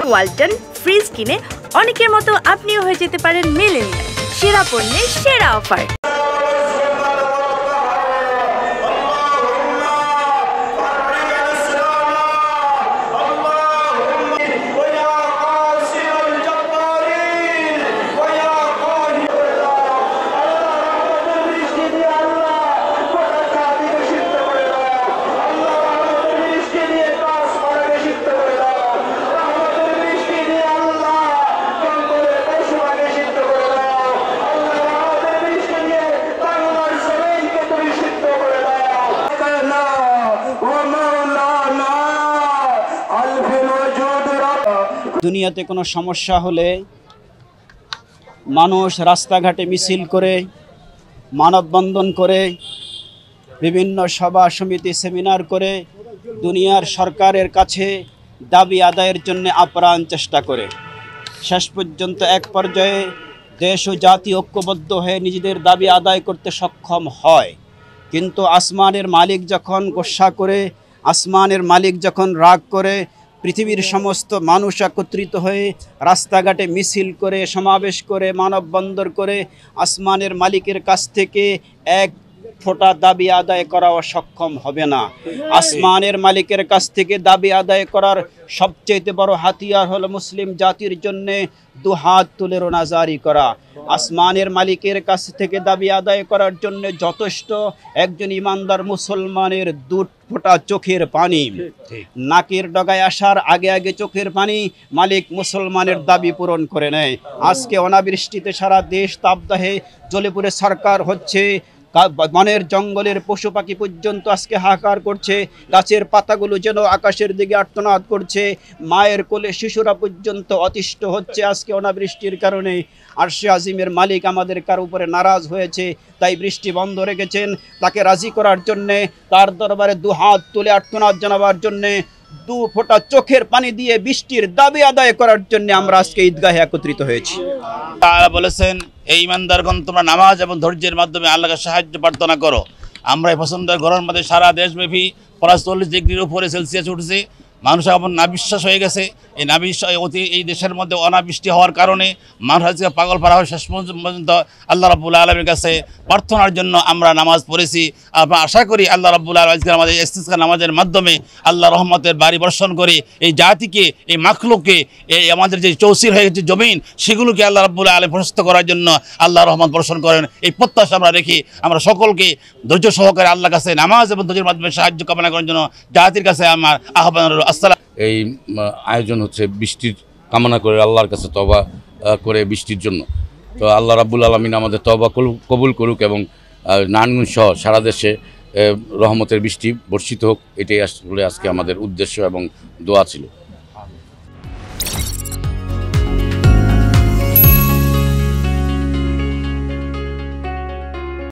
Walton fridge কিনে অনেকের মতো আপনিও হয়ে যেতে পারেন মিলেনিয়াল। সেরা পণ্যের সেরা অফার। দুনিয়াতে কোনো সমস্যা হলে মানুষ রাস্তাঘাটে মিছিল করে, মানববন্ধন করে, বিভিন্ন সভা সমিতি সেমিনার করে দুনিয়ার সরকারের কাছে দাবি আদায়ের জন্য আপ্রাণ চেষ্টা করে। শেষ পর্যন্ত এক পর্যায়ে দেশ ও জাতি ঐক্যবদ্ধ হয়ে নিজেদের দাবি আদায় করতে সক্ষম হয়। কিন্তু আসমানের মালিক যখন গোসা করে, আসমানের মালিক যখন রাগ করে, পৃথিবীর সমস্ত মানুষ একত্রিত হয়ে রাস্তাঘাটে মিছিল করে, সমাবেশ করে, মানববন্ধন করে আসমানের মালিকের কাছ থেকে এক ফোঁটা দাবি আদায় করা সক্ষম হবে না। আসমানের মালিকের কাছ থেকে দাবি আদায় করার সবচেয়ে বড় হাতিয়ার হলো মুসলিম জাতির জন্যে দুহাত তুলে রোনাজারি করা। আসমানের মালিকের কাছ থেকে দাবি আদায় করার জন্য যথেষ্ট একজন ইমানদার মুসলমানের দু ফোঁটা চোখের পানি। নাকের ডগায় আসার আগে আগে চোখের পানি মালিক মুসলমানের দাবি পূরণ করে নেয়। আজকে অনাবৃষ্টিতে সারা দেশ তাপদাহে জ্বলে পুড়ে সরকার হচ্ছে। বনের জঙ্গলের পশু পাখি পর্যন্ত আজকে হাহাকার করছে। গাছের পাতাগুলো যেন আকাশের দিকে আর্তনাদ করছে। মায়ের কোলে শিশুরা পর্যন্ত অতিষ্ঠ হচ্ছে আজকে অনাবৃষ্টির কারণে। আরশে আজিমের মালিক আমাদের কার উপরে নারাজ হয়েছে, তাই বৃষ্টি বন্ধ রেখেছেন। তাকে রাজি করার জন্যে, তার দরবারে দুহাত তুলে আর্তনাদ জানাবার জন্যে, দু ফোঁটা চোখের পানি দিয়ে বৃষ্টির দাবি আদায় করার জন্য আমরা আজকে ঈদগাহে একত্রিত হয়েছি। তারা বলেছেন, এই ইমানদারগণ তোমরা নামাজ এবং ধৈর্যের মাধ্যমে আল্লাহকে সাহায্য প্রার্থনা করো। আমরা এই পছন্দের গরমের মধ্যে সারা দেশব্যাপী প্রায় 40 ডিগ্রির উপরে সেলসিয়াস উঠেছে। মানুষ এখন নাবিশ্বাস হয়ে গেছে। এই নাবিশ্বাস এই দেশের মধ্যে অনাবৃষ্টি হওয়ার কারণে মানুষ আজকে পাগল পাড়া হয়ে শেষ পর্যন্ত আল্লাহ রাব্বুল আলামিনের কাছে প্রার্থনার জন্য আমরা নামাজ পড়েছি। আমরা আশা করি আল্লাহ রাব্বুল আলামিন আজকে আমাদের ইস্তিসকা নামাজের মাধ্যমে আল্লাহ রহমতের বাড়ি বর্ষণ করে এই জাতিকে, এই মাখলুককে, এই আমাদের যে চৌচির হয়ে গেছে জমিন, সেগুলোকে আল্লাহ রাব্বুল আলামিন প্রশস্ত করার জন্য আল্লাহ রহমত বর্ষণ করেন। এই প্রত্যাশা আমরা রেখে আমরা সকলকে ধৈর্য সহকারে আল্লাহর কাছে নামাজ এবং ধৈর্যের মাধ্যমে সাহায্য কামনা করার জন্য জাতির কাছে আমার আহ্বান রইল। এই আয়োজন হচ্ছে বৃষ্টির কামনা করে, আল্লাহর কাছে তওবা করে বৃষ্টির জন্য। তো আল্লাহ রাব্বুল আলামিন আমাদের তওবা কবুল করুক এবং নারায়ণগঞ্জ সহ সারা দেশে রহমতের বৃষ্টি বর্ষিত হোক, এটাই আসলে আজকে আমাদের উদ্দেশ্য এবং দোয়া ছিল।